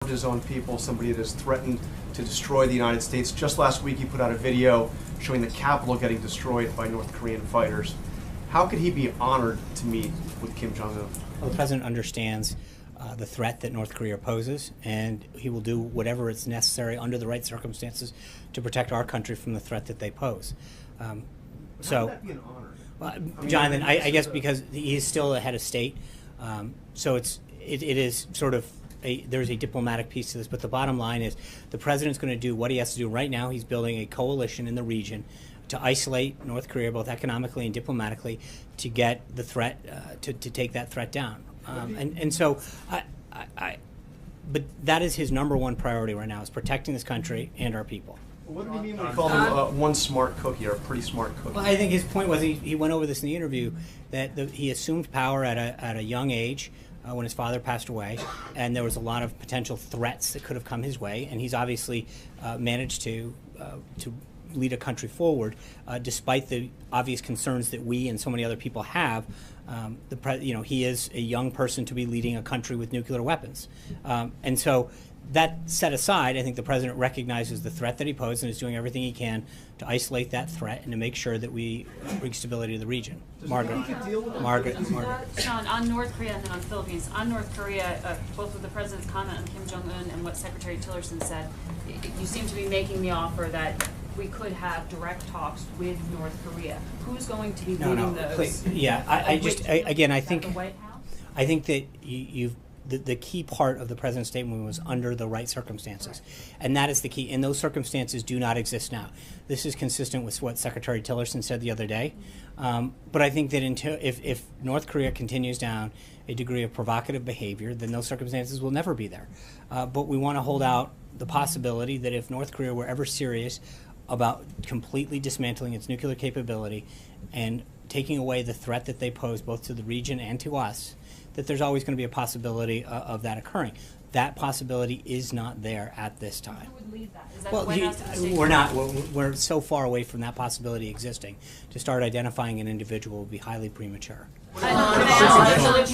harmed his own people, somebody that has threatened to destroy the United States. Just last week he put out a video showing the Capitol getting destroyed by North Korean fighters. How could he be honored to meet with Kim Jong-un? Well, the president understands the threat that North Korea poses, and he will do whatever is necessary under the right circumstances to protect our country from the threat that they pose. How would that be an honor? Well, Jonathan, I guess because he is still a head of state, so it is sort of there's a diplomatic piece to this, but the bottom line is the president's going to do what he has to do right now. He's building a coalition in the region to isolate North Korea, both economically and diplomatically, to get the threat, to take that threat down. But that is his number one priority right now, is protecting this country and our people. What did he mean when he called him one smart cookie, or a pretty smart cookie? Well, I think his point was he went over this in the interview, that he assumed power at a young age when his father passed away, and there was a lot of potential threats that could have come his way, and he's obviously managed to lead a country forward, despite the obvious concerns that we and so many other people have. He is a young person to be leading a country with nuclear weapons, and so. That set aside, I think the president recognizes the threat that he posed and is doing everything he can to isolate that threat and to make sure that we bring stability to the region. Margaret. Sean, on North Korea and then on Philippines. On North Korea, both with the president's comment on Kim Jong-un and what Secretary Tillerson said, you seem to be making the offer that we could have direct talks with North Korea. Who's going to be leading those? Please. Yeah, I think the White House? I think that the key part of the president's statement was under the right circumstances, and that is the key. And those circumstances do not exist now. This is consistent with what Secretary Tillerson said the other day. But I think that if North Korea continues down a degree of provocative behavior, then those circumstances will never be there. But we want to hold out the possibility that if North Korea were ever serious about completely dismantling its nuclear capability and taking away the threat that they pose both to the region and to us, that there's always going to be a possibility of that occurring. That possibility is not there at this time. Who would lead that? Is that the White House or the State we're not. We're so far away from that possibility existing. To start identifying an individual would be highly premature. Philippines.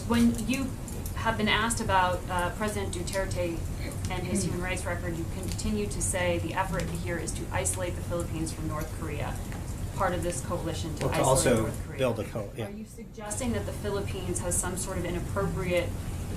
When you have been asked about President Duterte and his human rights record, you continue to say the effort here is to isolate the Philippines from North Korea. Part of this coalition to isolate also North Korea. build a coalition. Yeah. Are you suggesting that the Philippines has some sort of inappropriate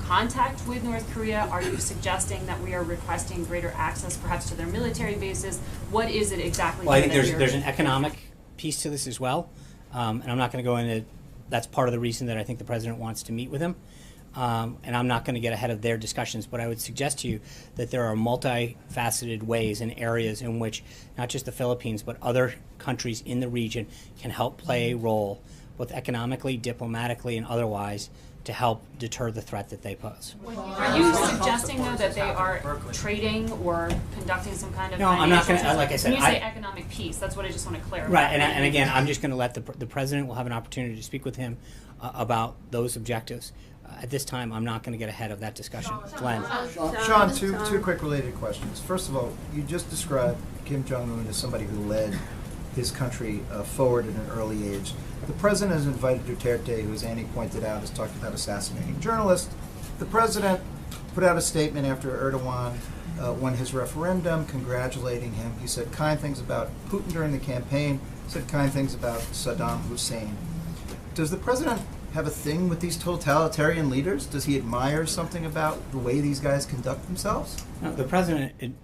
contact with North Korea? Are you suggesting that we are requesting greater access perhaps to their military bases? What is it exactly? Well, I think there's an economic piece to this as well, and I'm not going to go into. That's part of the reason that I think the president wants to meet with him. And I'm not going to get ahead of their discussions, but I would suggest to you that there are multifaceted ways and areas in which not just the Philippines, but other countries in the region can help play a role, both economically, diplomatically, and otherwise, to help deter the threat that they pose. Are you suggesting, though, that they are trading or conducting some kind of No, I'm not going to, like I said. When you say economic peace, that's what I just want to clarify. Right, and again, I'm just going to let the president will have an opportunity to speak with him about those objectives. At this time, I'm not going to get ahead of that discussion. Glenn. Sean, two quick related questions. First of all, you just described Kim Jong-un as somebody who led his country forward at an early age. The president has invited Duterte, who, as Annie pointed out, has talked about assassinating journalists. The president put out a statement after Erdogan won his referendum, congratulating him. He said kind things about Putin during the campaign, said kind things about Saddam Hussein. Does the president have a thing with these totalitarian leaders? Does he admire something about the way these guys conduct themselves? No, the president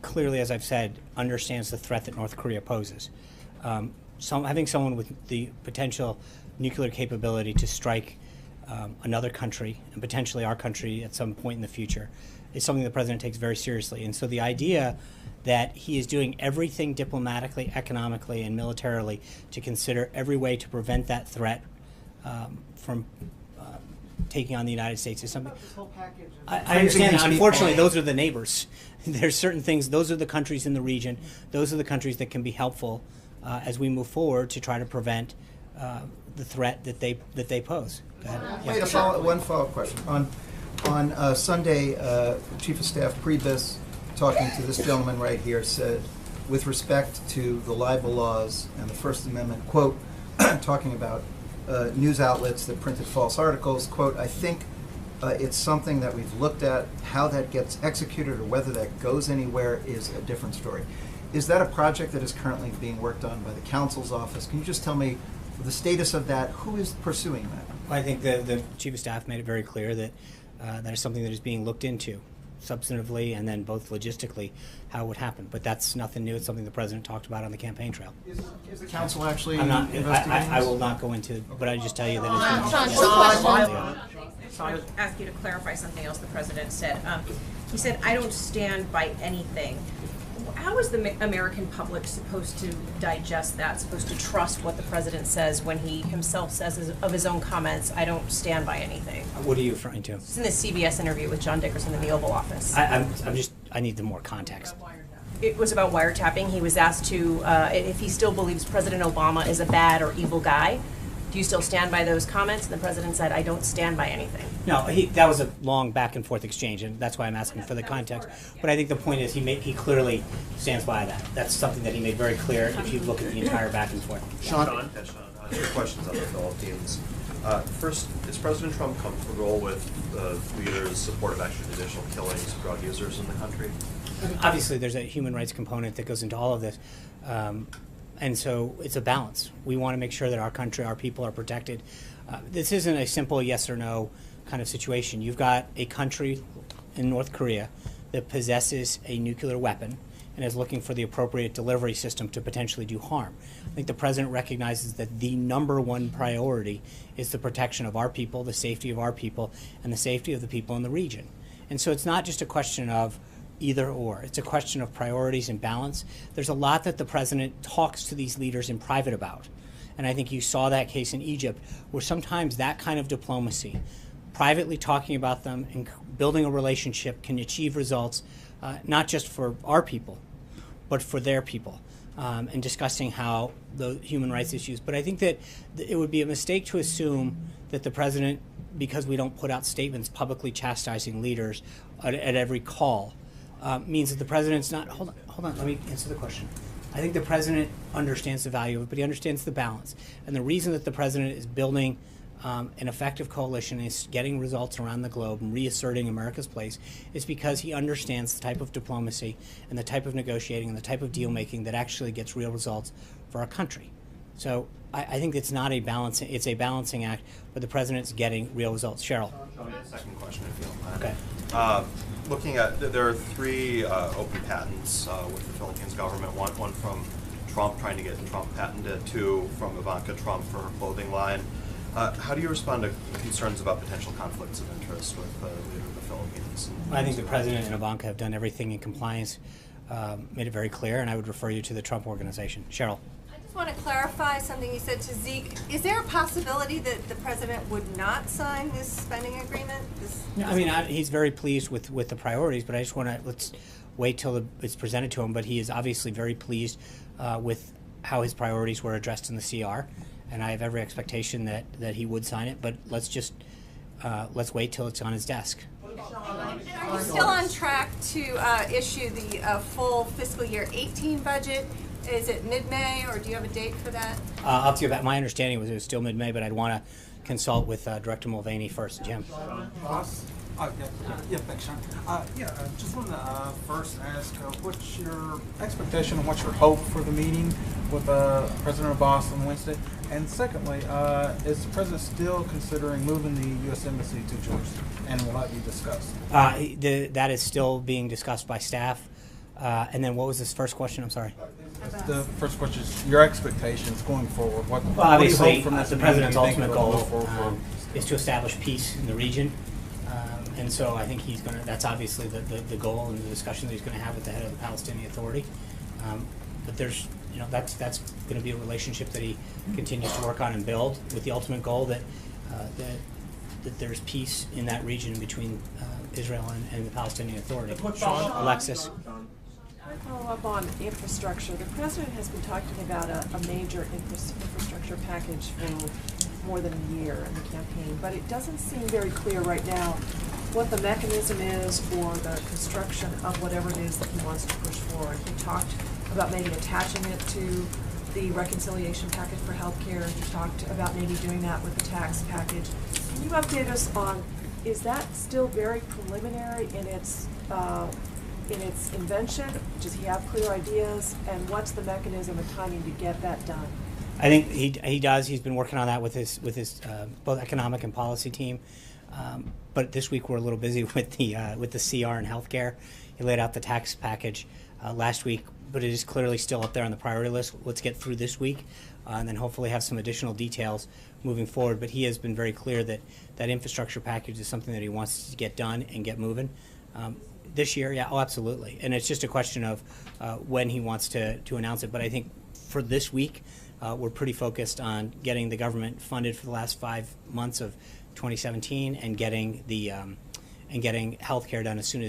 clearly, as I've said, understands the threat that North Korea poses. Having someone with the potential nuclear capability to strike another country, and potentially our country at some point in the future, is something the president takes very seriously. And so the idea that he is doing everything diplomatically, economically, and militarily to consider every way to prevent that threat from taking on the United States is something. I understand. Unfortunately, those are the neighbors. There's certain things. Those are the countries in the region. Those are the countries that can be helpful as we move forward to try to prevent the threat that they pose. Go ahead. Wait, one follow-up question. On Sunday, Chief of Staff Priebus, talking to this gentleman right here, said, with respect to the libel laws and the First Amendment, quote, talking about news outlets that printed false articles, quote, I think It's something that we've looked at. How that gets executed or whether that goes anywhere is a different story. Is that a project that is currently being worked on by the council's office? Can you just tell me the status of that? Who is pursuing that? I think the Chief of Staff made it very clear that that is something that is being looked into substantively and then both logistically how it would happen. But that's nothing new. It's something the President talked about on the campaign trail. Is the council actually I'm not, investigating I this? will not go into, but I just tell you that it's been. I just want to ask you to clarify something else the President said. He said, "I don't stand by anything." How is the American public supposed to digest that, supposed to trust what the President says when he himself says of his own comments, "I don't stand by anything"? What are you referring to? It's in the CBS interview with John Dickerson in the Oval Office. I need the more context. It was about wiretapping. He was asked to, if he still believes President Obama is a bad or evil guy. Do you still stand by those comments? And the President said, "I don't stand by anything." No, that was a long back and forth exchange, and that's why I'm asking for the context. But I think the point is he clearly stands by that. That's something that he made very clear if you look at the entire back and forth. Sean, two questions on the Philippines. First, is President Trump comfortable with the leader's support of extrajudicial killings of drug users in the country? Obviously, there's a human rights component that goes into all of this. And so it's a balance. We want to make sure that our country, our people are protected. This isn't a simple yes or no kind of situation. You've got a country in North Korea that possesses a nuclear weapon and is looking for the appropriate delivery system to potentially do harm. I think the President recognizes that the #1 priority is the protection of our people, the safety of our people, and the safety of the people in the region. And so it's not just a question of either or. It's a question of priorities and balance. There's a lot that the President talks to these leaders in private about. And I think you saw that case in Egypt, where sometimes that kind of diplomacy, privately talking about them and building a relationship, can achieve results, not just for our people, but for their people, and discussing how the human rights issues. But I think that it would be a mistake to assume that the President, because we don't put out statements publicly chastising leaders at every call, means that the President's not. Hold on, let me answer the question. I think the President understands the value of it, but he understands the balance. And the reason that the President is building an effective coalition, is getting results around the globe and reasserting America's place, is because he understands the type of diplomacy and the type of negotiating and the type of deal making that actually gets real results for our country. So I think it's not a balancing, it's a balancing act, but the President's getting real results. Cheryl. Second question, if you don't mind. Okay. Looking at, there are 3 open patents with the Philippines government, one from Trump trying to get Trump patented, 2 from Ivanka Trump for her clothing line. How do you respond to concerns about potential conflicts of interest with the leader of the Philippines? I think the President and Ivanka have done everything in compliance, made it very clear, and I would refer you to the Trump Organization. Cheryl. I just want to clarify something you said to Zeke. Is there a possibility that the President would not sign this spending agreement? No, I mean, he's very pleased with the priorities, but I just want to, let's wait till it's presented to him. But he is obviously very pleased with how his priorities were addressed in the CR, and I have every expectation that he would sign it. But let's wait till it's on his desk. Are you still on track to issue the full fiscal year 18 budget? Is it mid-May, or do you have a date for that? I'll have to get back. My understanding was it was still mid-May, but I'd want to consult with Director Mulvaney first. Jim. Yeah, thanks, Sean. Just wanted to first ask, what's your expectation and what's your hope for the meeting with President Abbas on Wednesday? And secondly, is the President still considering moving the U.S. Embassy to Georgia, and will that be discussed? That is still being discussed by staff. And then what was this first question? I'm sorry. The first question is your expectations going forward. What Obviously, do you hope from this the meeting? President's Do you think ultimate it'll goal move forward? is to establish peace in the region. And so I think he's going to, that's obviously the goal and the discussion that he's going to have with the head of the Palestinian Authority. But there's, that's going to be a relationship that he continues to work on and build with the ultimate goal that there's peace in that region between Israel and the Palestinian Authority. Alexis. I follow up on infrastructure. The President has been talking about a major infrastructure package for more than a year in the campaign, but it doesn't seem very clear right now what the mechanism is or the construction of whatever it is that he wants to push forward. He talked about maybe attaching it to the reconciliation package for health care. He talked about maybe doing that with the tax package. Can you update us on is that still very preliminary in its invention? Does he have clear ideas, and what's the mechanism and timing to get that done? I think he does. He's been working on that with his both economic and policy team. But this week we're a little busy with the CR and healthcare. He laid out the tax package last week, but it is clearly still up there on the priority list. Let's get through this week, and then hopefully have some additional details moving forward. But he has been very clear that that infrastructure package is something that he wants to get done and get moving. This year, yeah, oh, absolutely. And it's just a question of when he wants to announce it. But I think for this week, we're pretty focused on getting the government funded for the last 5 months of 2017 and getting the and getting healthcare done as soon as